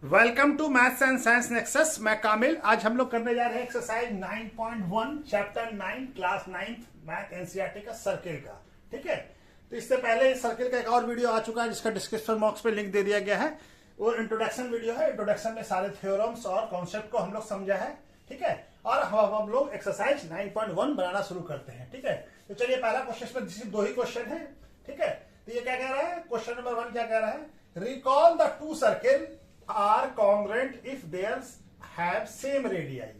Welcome to maths and science nexus. मैं कामिल। आज हम लोग करने जा रहे हैं exercise 9.1 chapter 9 class 9 math NCERT का सर्किल का। ठीक है, तो इससे पहले इस सर्किल का एक और वीडियो आ चुका है जिसका डिस्क्रिप्शन बॉक्स पे लिंक दे दिया गया है। वो इंट्रोडक्शन वीडियो है। इंट्रोडक्शन में सारे थ्योरम्स और कॉन्सेप्ट को हम लोग समझा है। ठीक है, और हम लोग एक्सरसाइज 9.1 बनाना शुरू करते हैं। ठीक है, तो चलिए पहला क्वेश्चन में दो ही क्वेश्चन है। ठीक है, तो ये क्या कह रहा है, क्वेश्चन नंबर 1 क्या कह रहा है, recall the two circle are congruent if there have same radii.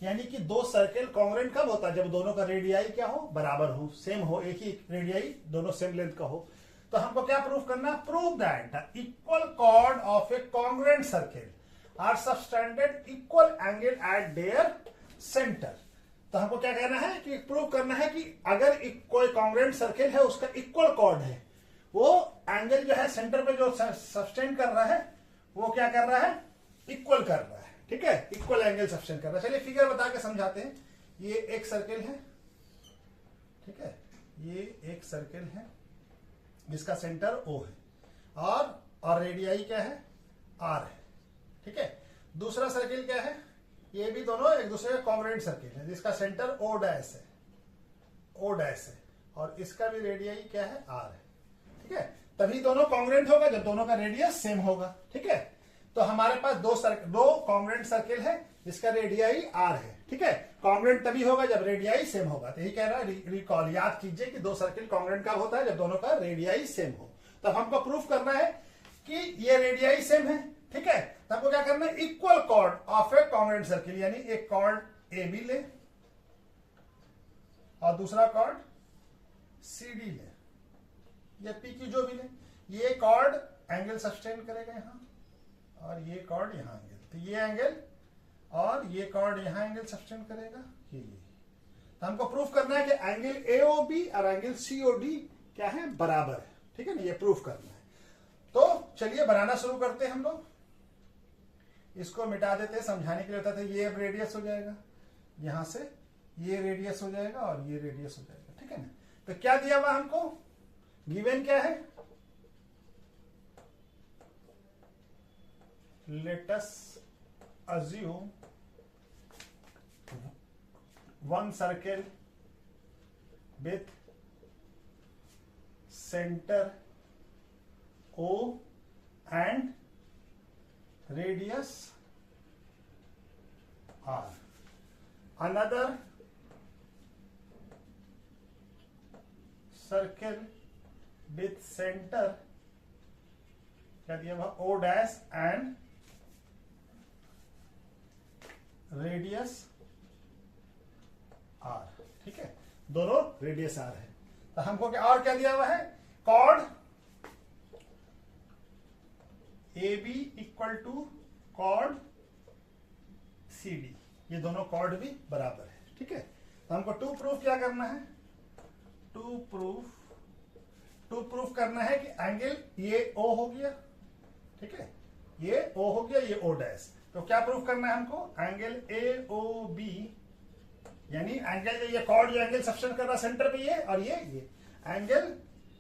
यानी कि दो सर्किल कॉन्ग्रेंट कब होता है, जब दोनों का रेडियाई क्या हो, बराबर हो, सेम हो, एक ही रेडियाई, दोनों सेम लेंथ का हो। तो हमको क्या प्रूफ करना, prove that the equal chord of a congruent circle are subtended equal angle at their centre. तो हमको क्या कहना है कि प्रूव करना है कि अगर कोई कॉन्ग्रेंट सर्किल है उसका इक्वल कॉर्ड है, वो एंगल जो है सेंटर पे जो सब्सटेंड कर रहा है वो क्या कर रहा है, इक्वल कर रहा है। ठीक है, इक्वल एंगल सब्सटेंड कर रहा है। चलिए फिगर बता के समझाते हैं। ये एक सर्किल है, ठीक है, ये एक सर्किल है जिसका सेंटर O है और रेडियाई क्या है, R है। ठीक है, दूसरा सर्किल क्या है, ये भी दोनों एक दूसरे का कॉन्ग्रेंट सर्किल है जिसका सेंटर O डैश है, O डैश है, और इसका भी रेडियाई क्या है, R है। ठीक है, तभी दोनों कॉन्ग्रेंट होगा जब दोनों का रेडियस सेम होगा। ठीक है, तो हमारे पास दो कॉन्ग्रेंट सर्किल है जिसका रेडियाई R है। ठीक है, कॉन्ग्रेंट तभी होगा जब रेडियाई सेम होगा। तो यही कह रहा है, रिकॉल, याद कीजिए कि दो सर्किल कॉन्ग्रेंट कब होता है, जब दोनों का रेडियाई सेम हो। तो हमको प्रूफ करना है कि ये रेडियाई सेम है। ठीक है, तो हमको क्या करना है, equal chord of a congruent circle, यानी एक कॉर्ड ए बी ले और दूसरा कॉर्ड सी डी ले, या पी की जो भी ले। ये कॉर्ड एंगल सस्टेन करेगा यहां और ये कॉर्ड यहां एंगल, तो ये एंगल और ये कॉर्ड यहां एंगल सस्टेन करेगा, ये। तो हमको प्रूफ करना है कि एंगल एओबी और एंगल सीओडी क्या है, बराबर है। ठीक है ना, ये प्रूफ करना है। तो चलिए बनाना शुरू करते हैं हम लोग। इसको मिटा देते हैं, समझाने के लिए होता था। ये अब रेडियस हो जाएगा, यहां से ये रेडियस हो जाएगा और ये रेडियस हो जाएगा। ठीक है ना, तो क्या दिया हुआ हमको, गिवन क्या है, let us assume one circle with center O and radius R. Another circle with center क्या दिया हुआ, O dash and radius R। ठीक है, दोनों रेडियस R है। तो हमको क्या और क्या दिया हुआ है, chord A B equal to chord C D, ये दोनों कॉर्ड भी बराबर है। ठीक है, तो हमको टू प्रूफ क्या करना है, टू प्रूफ करना है कि एंगल ये O हो गया। ठीक है, ये O हो गया, ये O डैश। तो क्या प्रूफ करना है हमको, एंगल ए ओ बी, यानी एंगल ये कॉर्ड, ये एंगल सब्सटेंड कर रहा सेंटर पे ये, और ये एंगल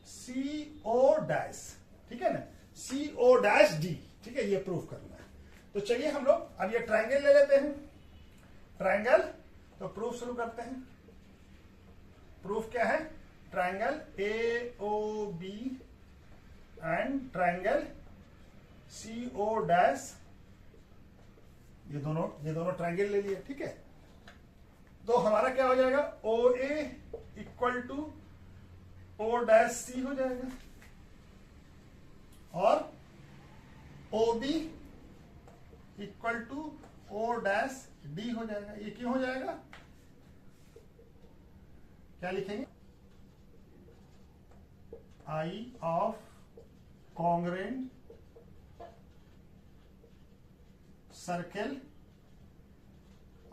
सी ओ डैश। ठीक है ना, सी ओ डैश डी। ठीक है, ये प्रूफ करना है। तो चलिए हम लोग अब ये ट्राइंगल ले लेते हैं, ट्राइंगल। तो प्रूफ शुरू करते हैं। प्रूफ क्या है, triangle A O B and triangle C O dash, ये दोनों ट्राइंगल ले लिए। ठीक है, तो हमारा क्या हो जाएगा, O A equal to O dash C हो जाएगा और O B equal to O dash D हो जाएगा। ये क्यों हो जाएगा, क्या लिखेंगे, आई of congruent circle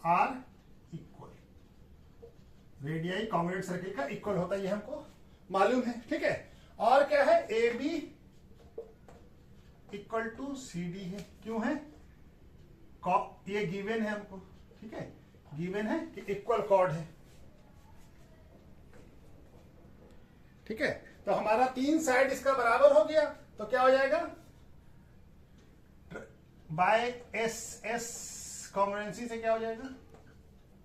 are equal, radii congruent circle का इक्वल होता है, ये हमको मालूम है। ठीक है, और क्या है, A B equal to C D है। क्यों है, ये गिवन है हमको। ठीक है, गिवन है कि इक्वल कॉर्ड है। ठीक है, तो हमारा तीन साइड इसका बराबर हो गया, तो क्या हो जाएगा, बाय एस एस कॉन्ग्रुएंसी से क्या हो जाएगा,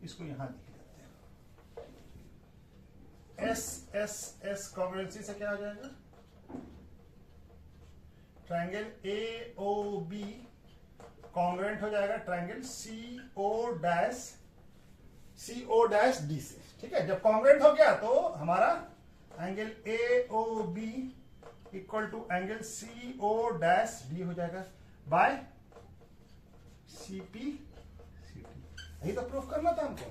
इसको यहां लिख देते हैं, एस एस एस कॉन्ग्रुएंसी से क्या हो जाएगा, triangle A O B congruent हो जाएगा triangle C O dash D से। ठीक है, जब कॉन्ग्रुएंट हो गया तो हमारा angle A O B equal to angle C O dash D हो जाएगा by C P C T. यही तो प्रूफ करना था हमको,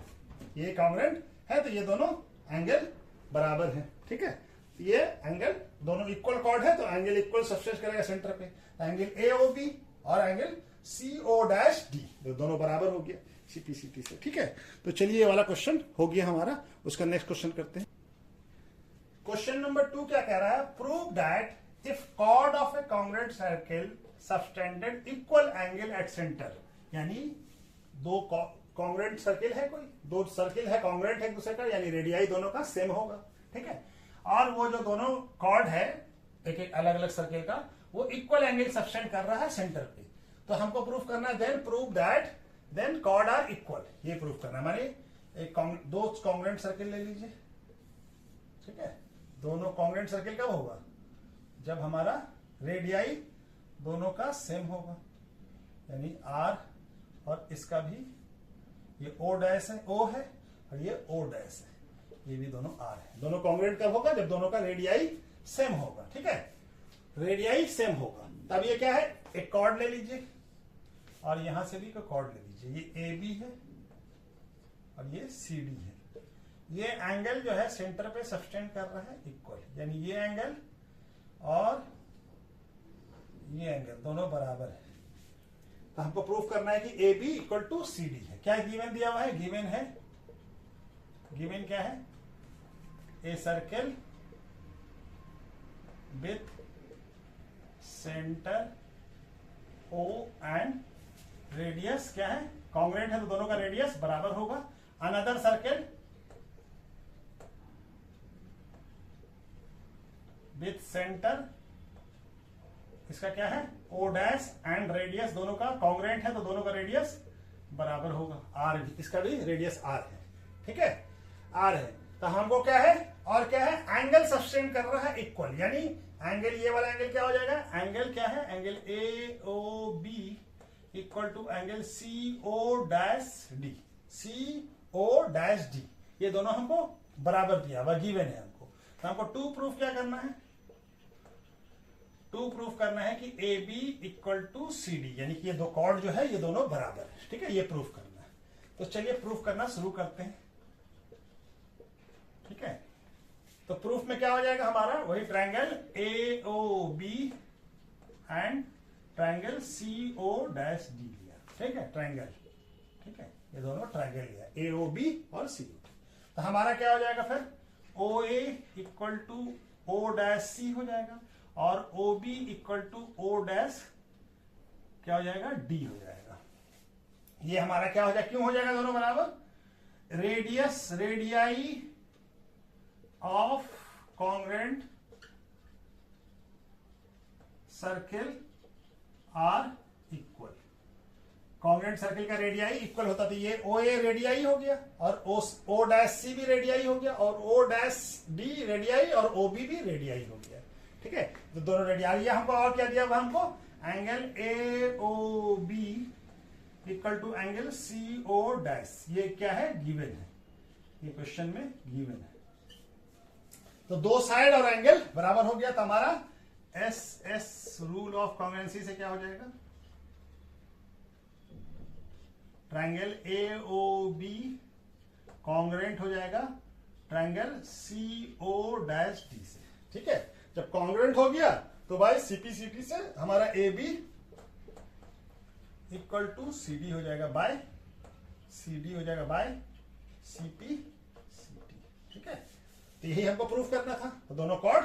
ये कॉन्ग्रुएंट है तो ये दोनों एंगल बराबर है। ठीक है, ये एंगल दोनों इक्वल कॉर्ड है तो एंगल इक्वल सब्सटेंस करेगा सेंटर पे, एंगल ए ओ बी और angle C O dash D दोनों बराबर हो गया सीपी सी टी से। ठीक है, तो चलिए ये वाला क्वेश्चन हो गया हमारा, उसका नेक्स्ट क्वेश्चन करते हैं। क्वेश्चन नंबर 2 क्या कह रहा है, prove that if chord of a congruent circle subtended equal angle at centre, यानी दो कॉन्ग्रुएंट सर्किल है, कोई दो सर्किल है कॉन्ग्रुएंट है एक दूसरे का, यानी रेडियाई दोनों का सेम होगा। ठीक है, और वो जो दोनों कॉर्ड है एक एक अलग अलग सर्किल का, वो इक्वल एंगल सबटेंड कर रहा है सेंटर पे, तो हमको प्रूफ करना है then prove that then chord are equal, ये प्रूफ करना है। माने एक दो कॉन्ग्रुएंट सर्किल ले लीजिए। ठीक है, दोनों कॉन्ग्रुएंट सर्किल कब होगा, जब हमारा रेडियाई दोनों का सेम होगा, यानी आर और इसका भी ये ओ डैश है, ओ है और ये ओ डैश है, ये भी दोनों आर है। दोनों कॉन्ग्रुएंट कब होगा, जब दोनों का रेडियाई सेम होगा। ठीक है, रेडियाई सेम होगा तब ये क्या है, एक कॉर्ड ले लीजिए और यहां से भी एक कॉर्ड ले लीजिए, ये ए बी है और ये सी डी है। ये एंगल जो है सेंटर पे सबटेंड कर रहा है इक्वल, यानी ये एंगल और ये एंगल दोनों बराबर है। तो हमको प्रूफ करना है कि A B equal to C D है। क्या गिवन दिया हुआ है, गिवन है, गिवन क्या है, a circle with centre O and radius क्या है, कॉन्ग्रुएंट है तो दोनों का रेडियस बराबर होगा। अनदर सर्किल विथ सेंटर, इसका क्या है ओ डैश एंड रेडियस दोनों का कॉन्ग्रुएंट है तो दोनों का रेडियस बराबर होगा, आर भी, इसका भी रेडियस आर है। ठीक है, आर है तो हमको क्या है, और क्या है, एंगल सबटेंड कर रहा है इक्वल, यानी एंगल ये वाला एंगल क्या हो जाएगा, एंगल क्या है, angle A O B equal to angle C O dash D, C O dash D, ये दोनों हमको बराबर दिया हुआ गिवन है हमको। तो हमको टू प्रूफ क्या करना है, टू प्रूफ करना है कि A B equal to C D, यानी कि ये दो कॉर्ड जो है ये दोनों बराबर है। ठीक है, ये प्रूफ करना है, तो चलिए प्रूफ करना शुरू करते हैं। ठीक है, तो प्रूफ में क्या हो जाएगा हमारा, वही triangle A O B and triangle C O dash D लिया। ठीक है, ट्रायंगल, ठीक है, ये दोनों ट्रायंगल लिया, ए ओ बी और सी ओ। तो हमारा क्या हो जाएगा फिर, O A equal to O dash C हो जाएगा और O B equal to O dash क्या हो जाएगा, डी हो जाएगा। ये हमारा क्या हो जाएगा, क्यों हो जाएगा दोनों बराबर, radius radii of congruent circle are equal, congruent circle का रेडियाई इक्वल होता तो ये ओ ए रेडियाई हो गया और ओ डैश सी भी रेडियाई हो गया और ओ डैश डी रेडियाई और ओ बी भी रेडियाई हो गया। ठीक है, तो दोनों रेडियाई, हमको और क्या दिया हुआ, हमको angle A O B equal to angle C O dash, ये क्या है, गिवन है, ये क्वेश्चन में गिवन है। तो दो साइड और एंगल बराबर हो गया, तो हमारा S S rule of congruency से क्या हो जाएगा, triangle A O B congruent हो जाएगा triangle C O dash D से। ठीक है, जब कॉन्ग्रुएंट हो गया तो भाई सीपीसीटी से हमारा A B equal to C D हो जाएगा बाय सी डी हो जाएगा बाय सीपी सी टी। ठीक है, तो यही हमको प्रूफ करना था। तो दोनों कॉर्ड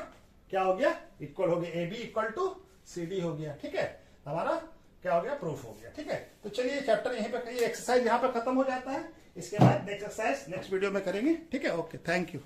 क्या हो गया, इक्वल हो गया, A B equal to C D हो गया। ठीक है, हमारा क्या हो गया, प्रूफ हो गया। ठीक है, तो चलिए चैप्टर यहीं पे, ये एक्सरसाइज यहाँ पे खत्म हो जाता है। इसके बाद नेक्स्ट एक्सरसाइज नेक्स्ट वीडियो में करेंगे। ठीक है, ओके, थैंक यू।